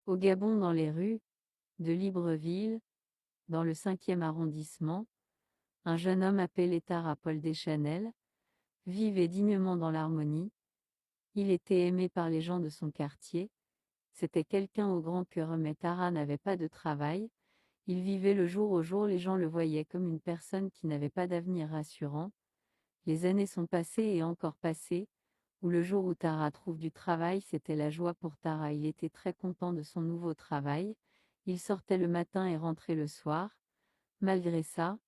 Au Gabon, dans les rues de Libreville, dans le 5e arrondissement, un jeune homme appelé Tara Paul Deschanel vivait dignement dans l'harmonie. Il était aimé par les gens de son quartier. C'était quelqu'un au grand cœur, mais Tara n'avait pas de travail. Il vivait le jour au jour, les gens le voyaient comme une personne qui n'avait pas d'avenir rassurant. Les années sont passées et encore passées, où le jour où Tara trouve du travail, c'était la joie pour Tara. Il était très content de son nouveau travail. Il sortait le matin et rentrait le soir. Malgré ça,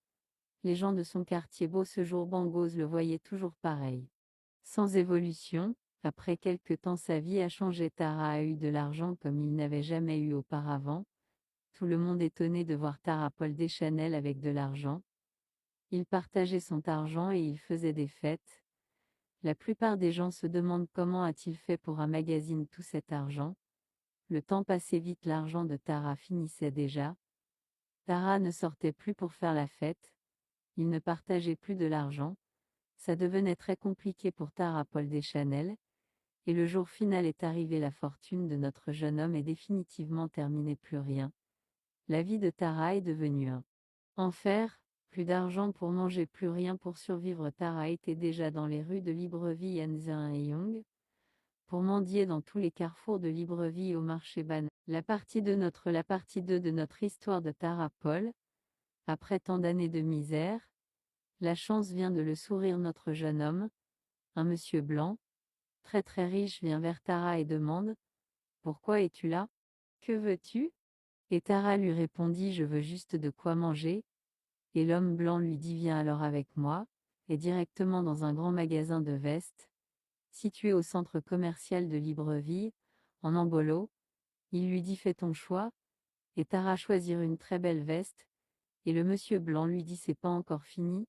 les gens de son quartier beau ce jour Bangos le voyaient toujours pareil. Sans évolution, après quelque temps sa vie a changé. Tara a eu de l'argent comme il n'avait jamais eu auparavant. Tout le monde étonné de voir Tara Paul Deschanel avec de l'argent. Il partageait son argent et il faisait des fêtes. La plupart des gens se demandent comment a-t-il fait pour emmagasiner tout cet argent. Le temps passait vite, l'argent de Tara finissait déjà. Tara ne sortait plus pour faire la fête. Il ne partageait plus de l'argent. Ça devenait très compliqué pour Tara Paul Deschanel. Et le jour final est arrivé. La fortune de notre jeune homme est définitivement terminée, plus rien. La vie de Tara est devenue un enfer. Plus d'argent pour manger, plus rien pour survivre. Tara était déjà dans les rues de Libreville, Yanzin et Young, pour mendier dans tous les carrefours de Libreville au marché Ban. La partie 2 de notre histoire de Tara Paul. Après tant d'années de misère, la chance vient de le sourire. Notre jeune homme, un monsieur blanc, très très riche, vient vers Tara et demande: Pourquoi es-tu là? Que veux-tu? Et Tara lui répondit: Je veux juste de quoi manger. Et l'homme blanc lui dit: Viens alors avec moi, et directement dans un grand magasin de vestes, situé au centre commercial de Libreville, en Angolo. Il lui dit: Fais ton choix. Et Tara choisit une très belle veste, et le monsieur blanc lui dit: C'est pas encore fini.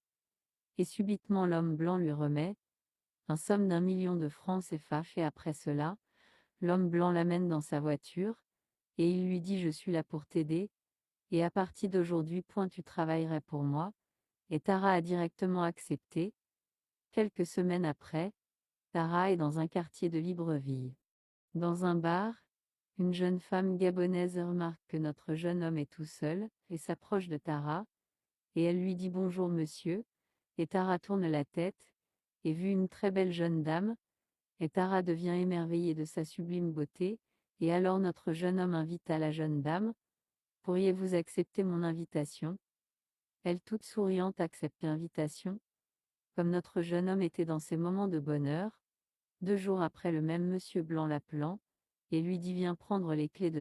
Et subitement l'homme blanc lui remet un somme d'1 million de francs CFA. Et après cela, l'homme blanc l'amène dans sa voiture, et il lui dit: Je suis là pour t'aider, et à partir d'aujourd'hui, tu travaillerais pour moi. Et Tara a directement accepté. Quelques semaines après, Tara est dans un quartier de Libreville. Dans un bar, une jeune femme gabonaise remarque que notre jeune homme est tout seul, et s'approche de Tara, et elle lui dit: Bonjour monsieur. Et Tara tourne la tête, et vu une très belle jeune dame, et Tara devient émerveillée de sa sublime beauté, et alors notre jeune homme invite à la jeune dame: Pourriez-vous accepter mon invitation? Elle, toute souriante, accepte l'invitation. Comme notre jeune homme était dans ses moments de bonheur, 2 jours après, le même monsieur blanc l'appelant, et lui dit: Viens prendre les clés de